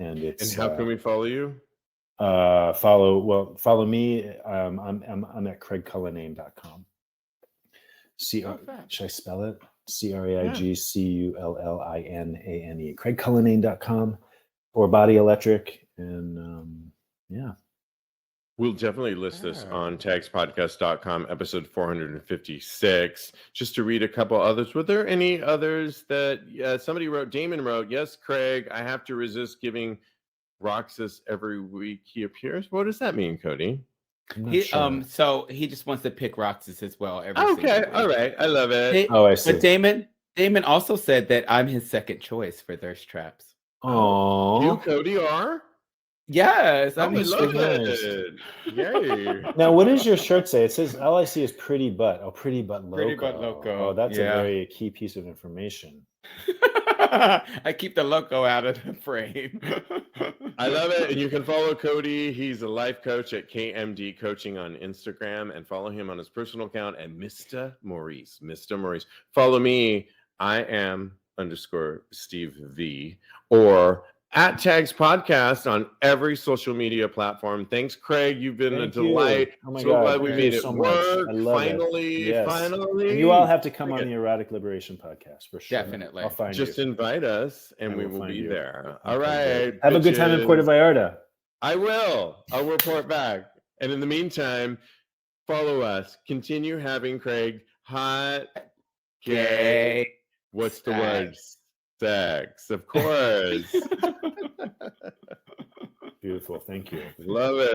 And how can we follow you? Follow me. I'm at CraigCullinane.com. Should I spell it? CraigCullinane. CraigCullinane.com. or Body Electric, and yeah. We'll definitely list this on TAGSPodcast.com, episode 456. Just to read a couple others. Were there any others that somebody wrote? Damon wrote, yes, Craig, I have to resist giving Roxas every week he appears. What does that mean, Kodi? So he just wants to pick Roxas as well. Okay, all right. I love it. I see. But Damon also said that I'm his second choice for thirst traps. Oh, you, Kodi, are? Yes, I love nice. it. Yay. Now, what does your shirt say? It says, all I see is pretty butt. Oh, pretty butt loco. Pretty butt loco. Oh, that's a very key piece of information. I keep the loco out of the frame. I love it. And you can follow Kodi. He's a life coach at KMD Coaching on Instagram, and follow him on his personal account at Mr. Maurice. Mr. Maurice. Follow me. I am _Steve V, or at Tags Podcast on every social media platform. Thanks, Craig. You've been a delight. Oh my God. Glad we made it so work. I love finally, it. Yes. Finally. And you all have to come on the Erotic Liberation Podcast for sure. Definitely. I'll find Just you. invite us and we will be there. All right. Have a good time in Puerto Vallarta. I will. I'll report back. And in the meantime, follow us. Continue having Craig hot, gay. What's the word? Sex, of course. Beautiful. Thank you. Love it.